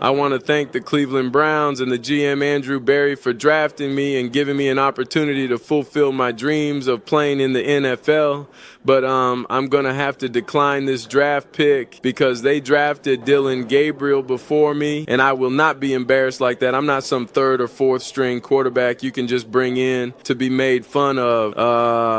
I want to thank the Cleveland Browns and the GM Andrew Berry for drafting me and giving me an opportunity to fulfill my dreams of playing in the NFL. But I'm going to have to decline this draft pick because they drafted Dylan Gabriel before me, and I will not be embarrassed like that. I'm not some third or fourth string quarterback you can just bring in to be made fun of.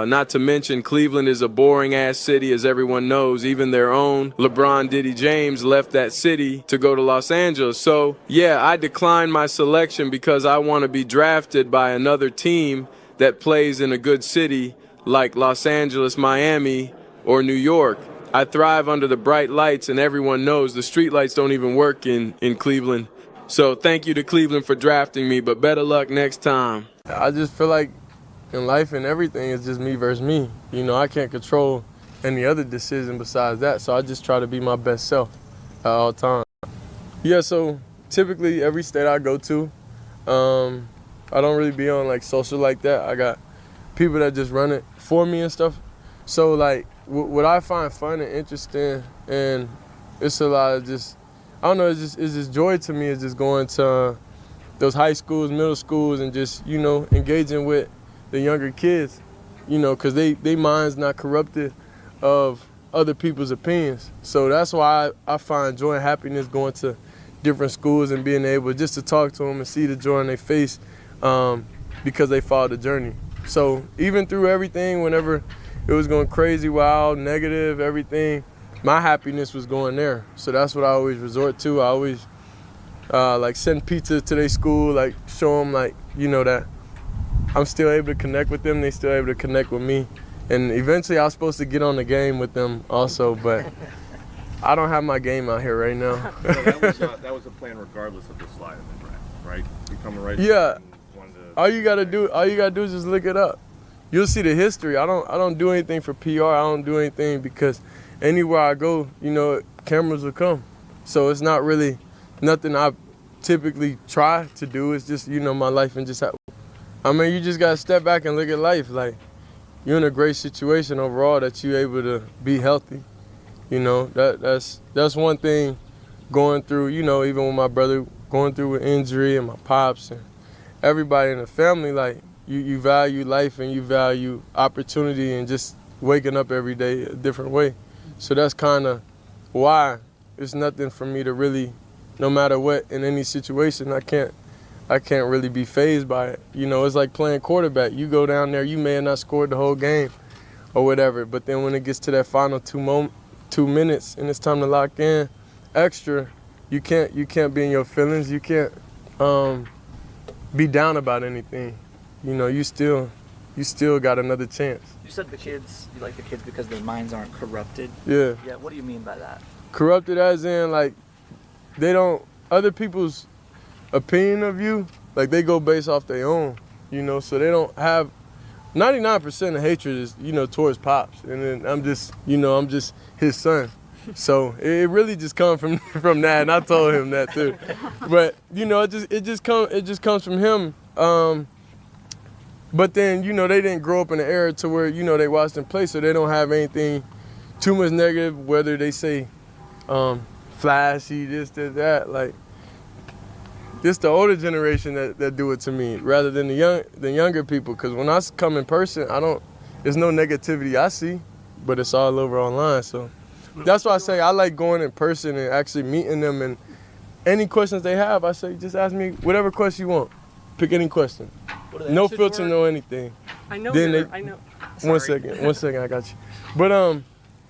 Not to mention Cleveland is a boring-ass city, as everyone knows. Even their own LeBron Diddy James left that city to go to Los Angeles. So, yeah, I declined my selection because I want to be drafted by another team that plays in a good city like Los Angeles, Miami, or New York. I thrive under the bright lights, and everyone knows the street lights don't even work in Cleveland. So thank you to Cleveland for drafting me, but better luck next time. I just feel like in life and everything, it's just me versus me. You know, I can't control any other decision besides that, so I just try to be my best self at all times. Yeah, so typically every state I go to, I don't really be on like social like that. I got people that just run it for me and stuff. So like what I find fun and interesting, and it's a lot of just, I don't know, it's just joy to me is just going to those high schools, middle schools, and just, you know, engaging with the younger kids, you know, because they mind's not corrupted of other people's opinions. So that's why I find joy and happiness going to different schools and being able just to talk to them and see the joy on their face because they followed the journey. So even through everything, whenever it was going crazy, wild, negative, everything, my happiness was going there. So that's what I always resort to. I always like send pizza to their school, like show them like, you know, that I'm still able to connect with them. They still able to connect with me. And eventually I was supposed to get on the game with them also, but I don't have my game out here right now. So that was the plan regardless of the slide in the draft, right? Become a right. Yeah. All you gotta do is just look it up. You'll see the history. I don't do anything for PR. I don't do anything because anywhere I go, you know, cameras will come. So it's not really nothing I typically try to do. It's just, you know, my life and just I mean, you just gotta step back and look at life. Like, you're in a great situation overall that you're able to be healthy. You know, that's one thing going through, you know, even with my brother going through an injury and my pops and everybody in the family, like, you value life and you value opportunity and just waking up every day a different way. So that's kind of why it's nothing for me to really, no matter what, in any situation, I can't really be fazed by it. You know, it's like playing quarterback. You go down there, you may have not scored the whole game or whatever, but then when it gets to that final 2 minutes and it's time to lock in extra, you can't be in your feelings. You can't be down about anything. You know, you still got another chance. You said you like the kids because their minds aren't corrupted. Yeah. Yeah, what do you mean by that? Corrupted as in, like, other people's opinion of you, like, they go based off their own, you know, so they don't have, 99% of hatred is, you know, towards Pops, and then I'm just his son. So it really just comes from that, and I told him that too. But, you know, it just comes from him. But then, you know, they didn't grow up in an era to where, you know, they watched him play, so they don't have anything too much negative, whether they say flashy, this, that, like, this the older generation that do it to me rather than the younger people. Because when I come in person, there's no negativity I see, but it's all over online. So that's why I say I like going in person and actually meeting them. And any questions they have, I say just ask me whatever question you want. Pick any question. No filter, no anything. I know. I know. One second, I got you. But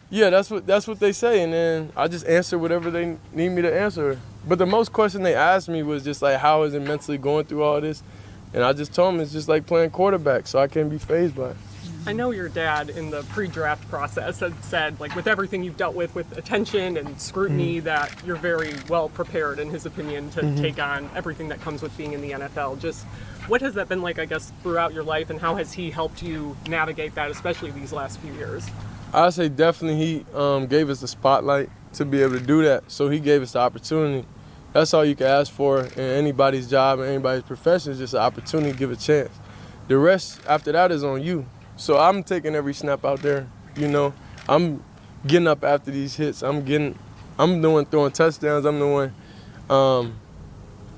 yeah, that's what they say, and then I just answer whatever they need me to answer. But the most question they asked me was just like, how is it mentally going through all this? And I just told them it's just like playing quarterback, so I can't be fazed by it. I know your dad in the pre-draft process had said, like, with everything you've dealt with attention and scrutiny, that you're very well prepared, in his opinion, to take on everything that comes with being in the NFL. Just what has that been like, I guess, throughout your life, and how has he helped you navigate that, especially these last few years? I say definitely he gave us the spotlight to be able to do that, so he gave us the opportunity. That's all you can ask for in anybody's job and anybody's profession, is just an opportunity to give a chance. The rest after that is on you. So I'm taking every snap out there, you know. I'm getting up after these hits. I'm throwing touchdowns. I'm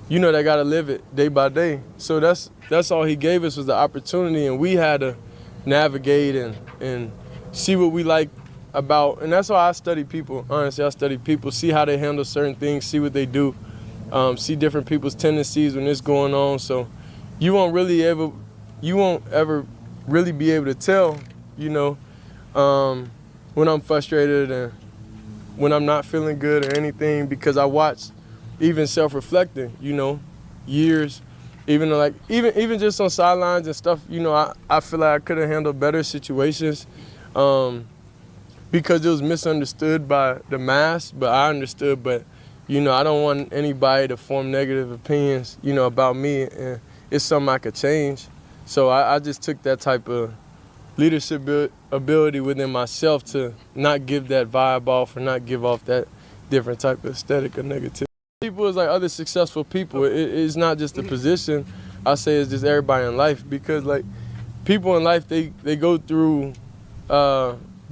you know, they got to live it day by day. So that's all he gave us was the opportunity, and we had to navigate and see what we like about, and that's why I study people. Honestly, I study people, see how they handle certain things, see what they do, see different people's tendencies when it's going on. So you won't ever really be able to tell, you know, when I'm frustrated and when I'm not feeling good or anything, because I watch, even self-reflecting, you know, years, even just on sidelines and stuff, you know, I feel like I could have handled better situations because it was misunderstood by the mass, but I understood. But, you know, I don't want anybody to form negative opinions, you know, about me, and it's something I could change. So I just took that type of leadership ability within myself to not give that vibe off or not give off that different type of aesthetic or negativity. People is like other successful people. It's not just a position. I say it's just everybody in life, because like people in life, they go through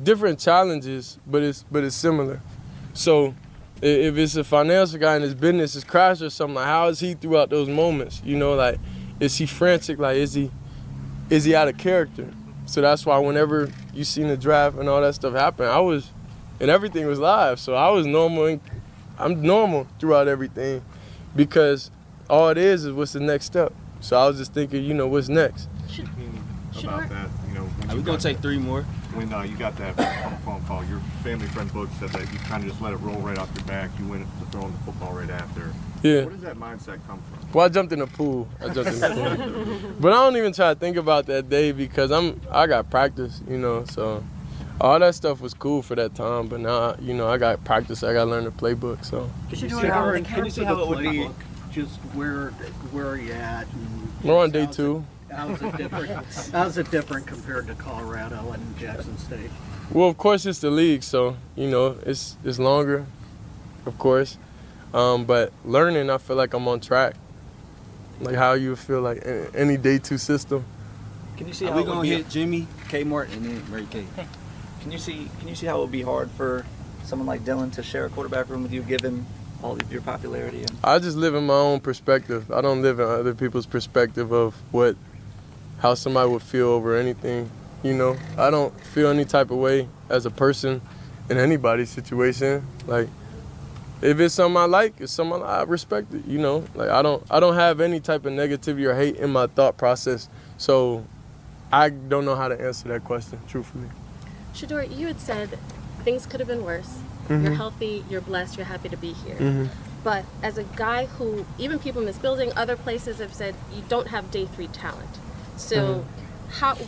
different challenges, but it's similar. So if it's a financial guy and his business is crashed or something, like how is he throughout those moments? You know, like is he frantic? Like is he out of character? So that's why whenever you seen the draft and all that stuff happen, and everything was live. So I was normal, and I'm normal throughout everything, because all it is what's the next step. So I was just thinking, you know, what's next? About that, you know, when Are we gonna take 3 more? When you got that phone call, your family friend Book said that you kind of just let it roll right off your back. You went to throwing the football right after. Yeah. Where does that mindset come from? Well, I jumped in the pool. But I don't even try to think about that day, because I got practice, you know, so all that stuff was cool for that time. But now, you know, I got practice. I got to learn the playbook. So. Can you See how it would be? Just where are you at? We're on day 2. How's it different compared to Colorado and Jackson State? Well, of course, it's the league, so, you know, it's longer, of course. But learning, I feel like I'm on track. Like how you feel like any day 2 system. Can you see Are how we it would gonna be, hit Jimmy, K. Martin, and then Mary Kay? Can you see how it would be hard for someone like Dylan to share a quarterback room with you, given all of your popularity? And I just live in my own perspective. I don't live in other people's perspective of how somebody would feel over anything. You know, I don't feel any type of way as a person in anybody's situation. Like, if it's something I like, it's something I respect it. You know, like I don't have any type of negativity or hate in my thought process. So I don't know how to answer that question, truthfully. Shedeur, you had said things could have been worse. You're healthy, you're blessed, you're happy to be here. But as a guy who, even people in this building, other places have said you don't have day 3 talent. So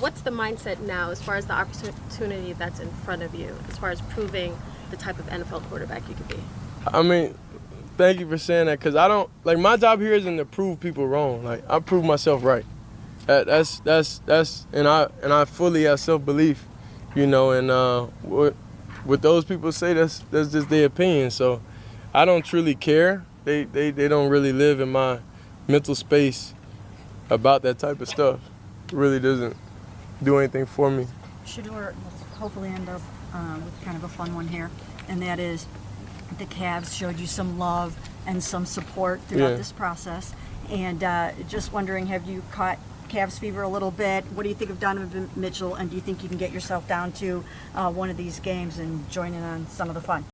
what's the mindset now as far as the opportunity that's in front of you, as far as proving the type of NFL quarterback you could be? I mean, thank you for saying that, because I don't, like, my job here isn't to prove people wrong. Like, I prove myself right. That's and I fully have self-belief, you know, and what those people say, that's just their opinion. So I don't truly care. They don't really live in my mental space about that type of stuff. It really doesn't do anything for me. Shedeur, let's hopefully end up with kind of a fun one here, and that is the Cavs showed you some love and some support throughout this process, and just wondering, have you caught Cavs fever a little bit? What do you think of Donovan Mitchell, and do you think you can get yourself down to one of these games and join in on some of the fun?